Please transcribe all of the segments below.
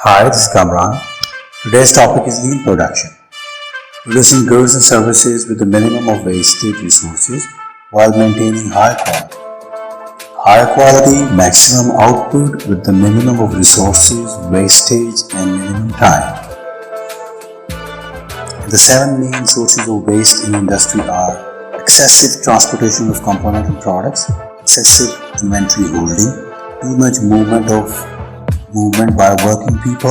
Hi, this is Kamran. Today's topic is lean production. Producing goods and services with the minimum of wasted resources while maintaining high quality. High quality, maximum output with the minimum of resources, wastage and minimum time. The 7 main sources of waste in industry are excessive transportation of components and products, excessive inventory holding, too much movement by working people,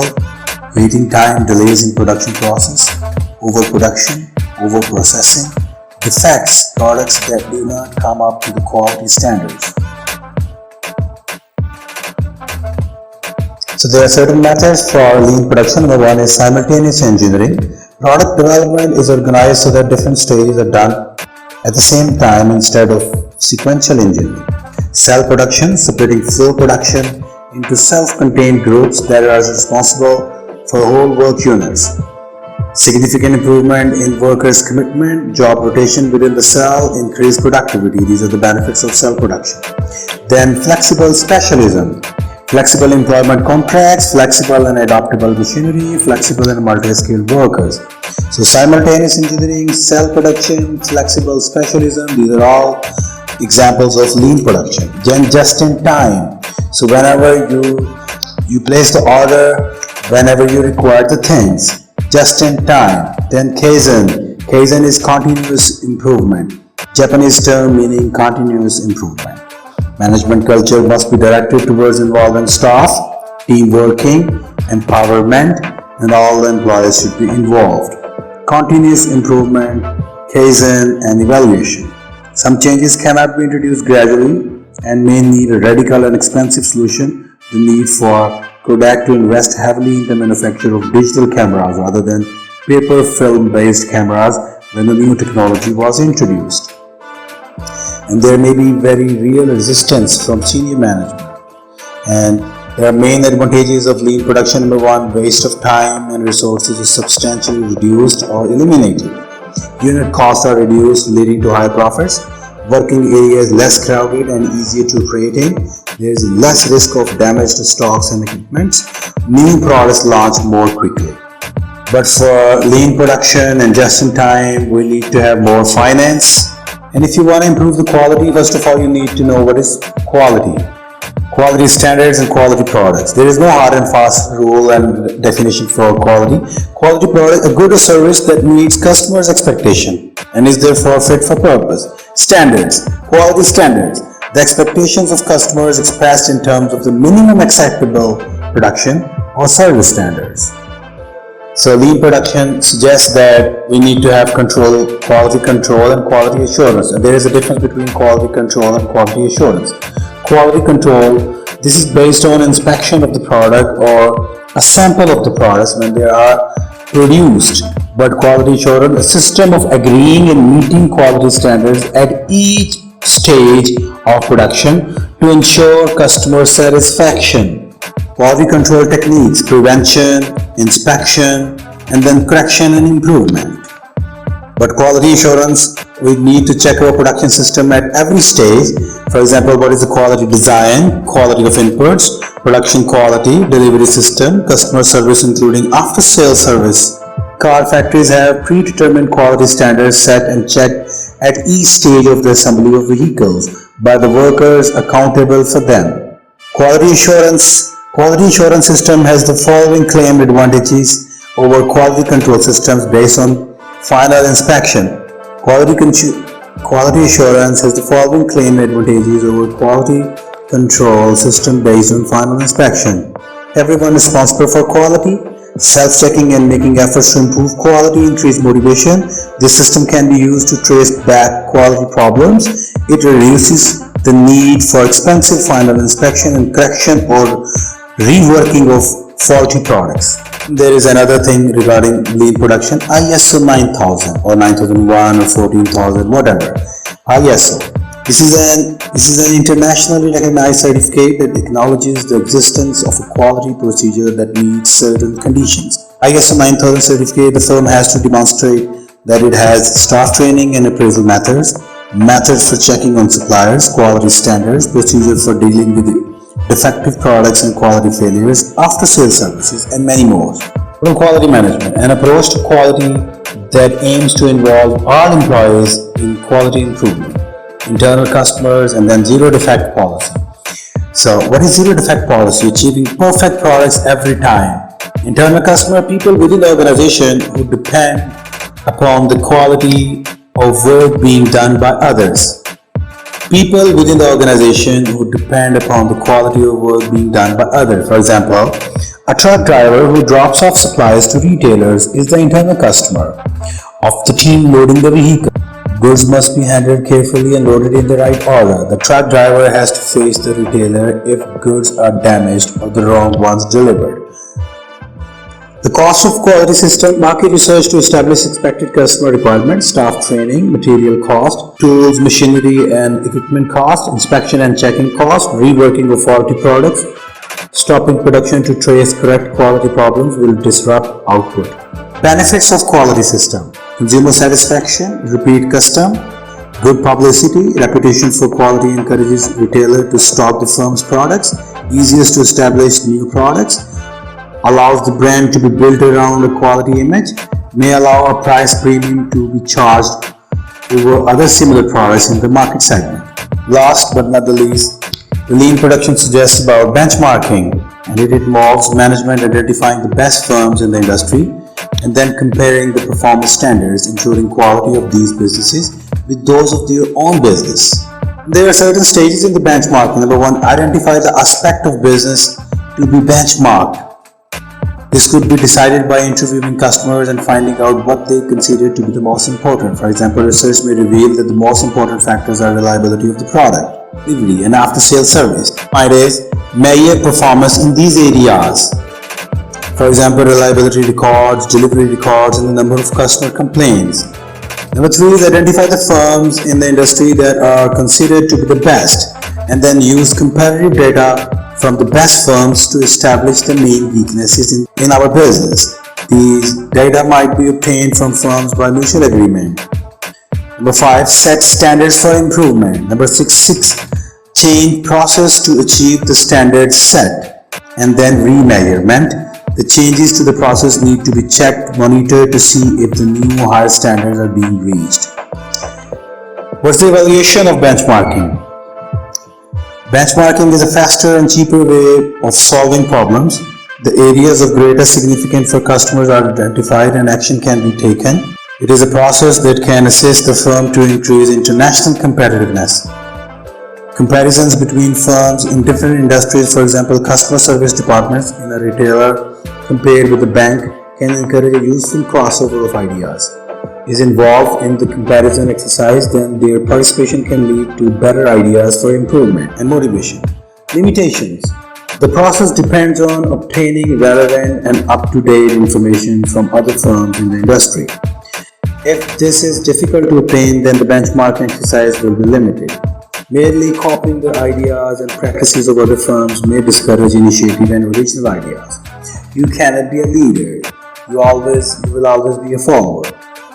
waiting time, delays in production process, overproduction, overprocessing, defects, products that do not come up to the quality standards. So there are certain methods for lean production. Number 1 is simultaneous engineering. Product development is organized so that different stages are done at the same time instead of sequential engineering. Cell production, separating flow production into self-contained groups that are responsible for whole work units. Significant improvement in workers' commitment, job rotation within the cell, increased productivity. These are the benefits of cell production. Then flexible specialism. Flexible employment contracts, flexible and adaptable machinery, flexible and multi-skilled workers. So simultaneous engineering, cell production, flexible specialism, these are all examples of lean production. Then just in time. So whenever you place the order, whenever you require the things, just in time. Then Kaizen. Kaizen is continuous improvement. Japanese term meaning continuous improvement. Management culture must be directed towards involving staff, team working, empowerment, and all the employees should be involved. Continuous improvement, Kaizen, and evaluation. Some changes cannot be introduced gradually and may need a radical and expensive solution. The need for Kodak to invest heavily in the manufacture of digital cameras rather than paper film based cameras when the new technology was introduced. And there may be very real resistance from senior management. And there are main advantages of lean production. Number 1, waste of time and resources is substantially reduced or eliminated. Unit costs are reduced, leading to high profits. Working areas less crowded and easier to operate in. There is less risk of damage to stocks and equipments. New products launch more quickly. But for lean production and just in time, we need to have more finance. And if you want to improve the quality, first of all, you need to know what is quality. Quality standards and quality products. There is no hard and fast rule and definition for quality. Quality product, a good or service that meets customers' expectation and is therefore fit for purpose. Standards. Quality standards. The expectations of customers expressed in terms of the minimum acceptable production or service standards. So lean production suggests that we need to have quality control and quality assurance. And there is a difference between quality control and quality assurance. Quality control, this is based on inspection of the product or a sample of the products when they are produced. But quality assurance, a system of agreeing and meeting quality standards at each stage of production to ensure customer satisfaction. Quality control techniques, prevention, inspection, and then correction and improvement. But quality assurance, we need to check our production system at every stage. For example, what is the quality design, quality of inputs, production quality, delivery system, customer service including after-sales service. Car factories have predetermined quality standards set and checked at each stage of the assembly of vehicles by the workers accountable for them. Quality assurance system has the following claimed advantages over quality control systems based on final inspection. Quality assurance has the following claimed advantages over quality control system based on final inspection. Everyone responsible for quality, self-checking and making efforts to improve quality, increase motivation. This system can be used to trace back quality problems. It reduces the need for expensive final inspection and correction or reworking of faulty products. There is another thing regarding lean production, ISO 9000 or 9001 or 14000, whatever. ISO. This is an internationally recognized certificate that acknowledges the existence of a quality procedure that meets certain conditions. ISO 9000 certificate, the firm has to demonstrate that it has staff training and appraisal methods for checking on suppliers, quality standards, procedures for dealing with defective products and quality failures, after-sales services, and many more. Quality management, an approach to quality that aims to involve all employees in quality improvement, internal customers, and then zero defect policy. So what is zero defect policy? Achieving perfect products every time. Internal customer, people within the organization who depend upon the quality of work being done by others. People within the organization who depend upon the quality of work being done by others. For example, a truck driver who drops off supplies to retailers is the internal customer of the team loading the vehicle. Goods must be handled carefully and loaded in the right order. The truck driver has to face the retailer if goods are damaged or the wrong ones delivered. The cost of quality system, market research to establish expected customer requirements, staff training, material cost, tools, machinery and equipment cost, inspection and checking cost, reworking of faulty products, stopping production to trace correct quality problems will disrupt output. Benefits of quality system: consumer satisfaction, repeat custom, good publicity, reputation for quality encourages retailer to stock the firm's products, easiest to establish new products, allows the brand to be built around a quality image, may allow a price premium to be charged over other similar products in the market segment. Last but not the least, the lean production suggests about benchmarking, and it involves management identifying the best firms in the industry and then comparing the performance standards, including quality of these businesses with those of their own business. There are certain stages in the benchmarking. Number one, identify the aspect of business to be benchmarked. This could be decided by interviewing customers and finding out what they consider to be the most important. For example, research may reveal that the most important factors are reliability of the product, delivery, and after-sales service. Point is, measure performance in these areas. For example, reliability records, delivery records, and the number of customer complaints. Number three is identify the firms in the industry that are considered to be the best, and then use comparative data from the best firms to establish the main weaknesses in our business. These data might be obtained from firms by mutual agreement. Number 5, set standards for improvement. Number 6, change process to achieve the standards set, and then remeasurement. The changes to the process need to be checked, monitored to see if the new higher standards are being reached. What's the evaluation of benchmarking? Benchmarking is a faster and cheaper way of solving problems. The areas of greatest significance for customers are identified and action can be taken. It is a process that can assist the firm to increase international competitiveness. Comparisons between firms in different industries, for example, customer service departments in a retailer compared with a bank, can encourage a useful crossover of ideas. Is involved in the comparison exercise, then their participation can lead to better ideas for improvement and motivation. Limitations. The process depends on obtaining relevant and up-to-date information from other firms in the industry. If this is difficult to obtain, then the benchmarking exercise will be limited. Merely copying the ideas and practices of other firms may discourage initiative and original ideas. You cannot be a leader. You will always be a follower.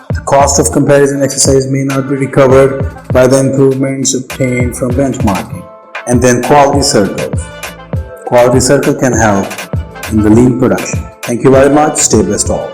The cost of comparison exercise may not be recovered by the improvements obtained from benchmarking. And then quality circles. Quality circle can help in the lean production. Thank you very much. Stay blessed all.